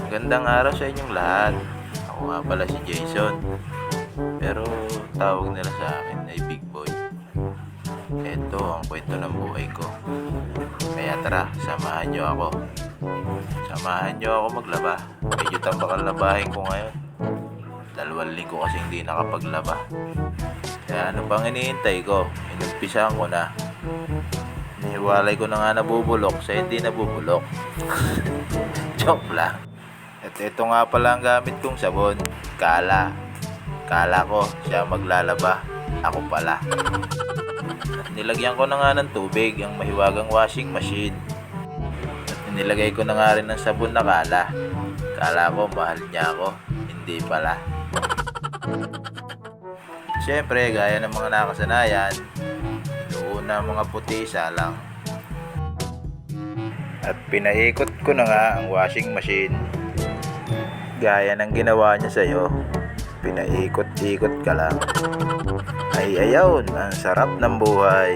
Magandang araw sa inyong lahat. Ako nga pala si Jason. Pero tawag nila sa akin ay Big Boy. Ito ang kwento ng buhay ko. Kaya tara, samahan nyo ako. Samahan nyo ako maglaba. Medyo tambakal na bahay ko ngayon. 2 linggo kasi hindi nakapaglaba. Kaya ano pang iniintay ko? Inumpisahan ko na. Nihiwalay ko na nga nabubulok sa hindi nabubulok. Joke lang. At ito nga pala ang gamit kong sabon. Kala. Kala ko siya maglalaba. Ako pala. At nilagyan ko na nga ng tubig ang mahiwagang washing machine. At nilagay ko na nga rin ng sabon na kala. Kala ko mahal niya ako. Hindi pala. Siyempre, gaya ng mga nakasanayan, inuuna ang mga puti lang. At pinaikot ko na nga ang washing machine. Gaya ng ginawa niya sa'yo, pinaikot-ikot ka lang. Ay ayaw, ang sarap ng buhay.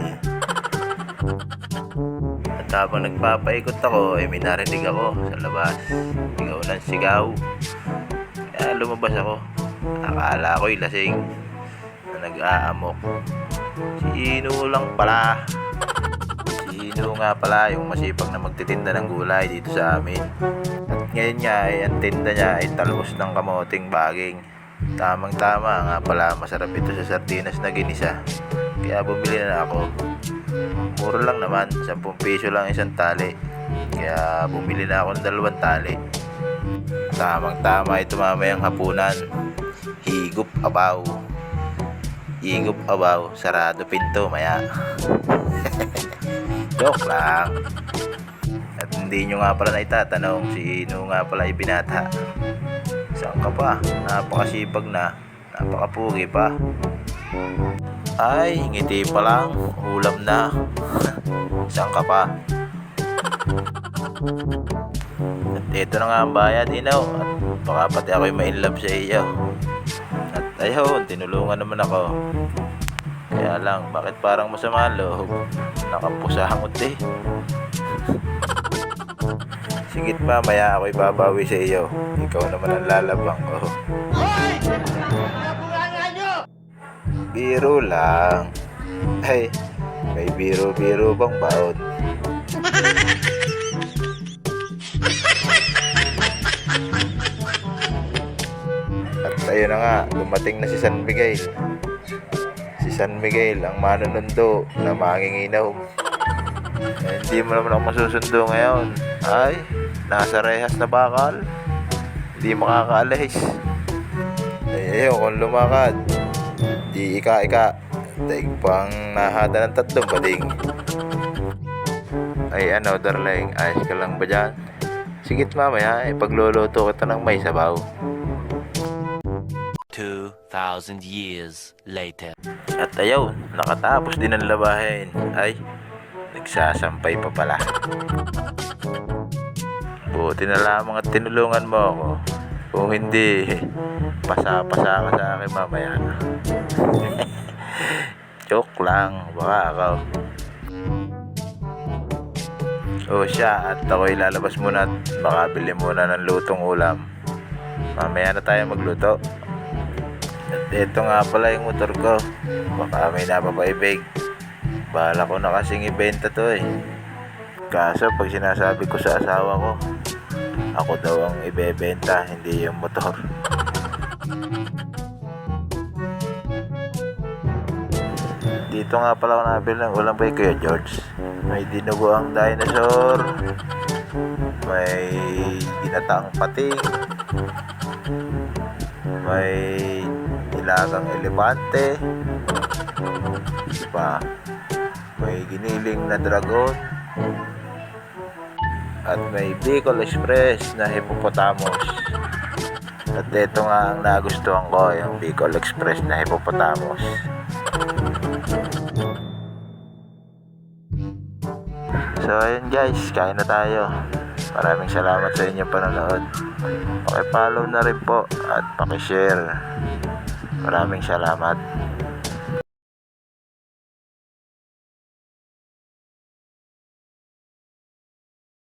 At habang nagpapaikot ako, ay may narinig ako sa labas. Sigaw ng sigaw. Kaya lumabas ako. Akala ko'y lasing na nag-aamok. Si Ino lang pala. Si Ino nga pala yung masipag na magtitinda ng gulay dito sa amin. At ngayon nga ay ang tinda niya ay talbos ng kamoting baging. Tamang tama nga pala, masarap ito sa sardinas na ginisa. Kaya bumili na ako. Mura lang naman, 10 piso lang isang tali. Kaya bumili na ako ng 2 tali. Tamang tama ito mamayang hapunan. Higup abaw. Higup abaw, sarado pinto maya. Joke lang. At hindi nyo nga pala na itatanong, si Ino nga pala ibinata. Saan ka pa? Napakasipag na. Napakapugi pa. Ay, ngiti pa lang. Ulam na. Saan ka pa? At ito na nga ang bayad, Ino. At baka pati ako'y ma-inlove sa iyo. At ayun, tinulungan naman ako. Kaya lang, bakit parang masama ang loob? Nakapusahangot eh. Sigit mamaya ako'y babawi sa iyo. Ikaw naman ang lalabang ko. Biro lang. Ay, may biro-biro bang baon? At ayun na nga, dumating na si San Miguel. Si San Miguel ang manunundo na manginginom. Hindi mo naman ako masusundo ngayon. Ay, nasa rehas na bakal. Hindi makakaalis. Ay, ayaw kung lumakad. Di ika-ika. Daig pang nahada ng 3 bading. Ay ano darling, ayos ka lang ba dyan? Sigit mamaya, pagluluto kita ng may sabaw. 2,000 years later. At ayaw, nakatapos din ang labahin. Ay, nagsasampay pa pala. Buti na lamang at tinulungan mo ako. Kung hindi, pasa-pasa ka sa akin mamaya. Joke lang, baka ako. O siya, at ako'y lalabas muna at makabili muna ng lutong ulam. Mamaya na tayo magluto. At ito nga pala yung motor ko. Baka may napapaibig. Bahala ko na kasing ibenta to eh. Kaso pag sinasabi ko sa asawa ko, ako daw ang ibebenta, hindi yung motor. Dito nga pala ako nabili ng ulam kay Kuya George. May dinuguang dinosaur. May ginataang pating. May nilagang elepante. Pa, may giniling na dragon. At may Bicol Express na hippopotamus. At ito nga ang nagustuhan ko, yung Bicol Express na hippopotamus. So ayun guys, kain na tayo. Maraming salamat sa inyong panonood. Paki-follow na rin po at paki-share. Maraming salamat.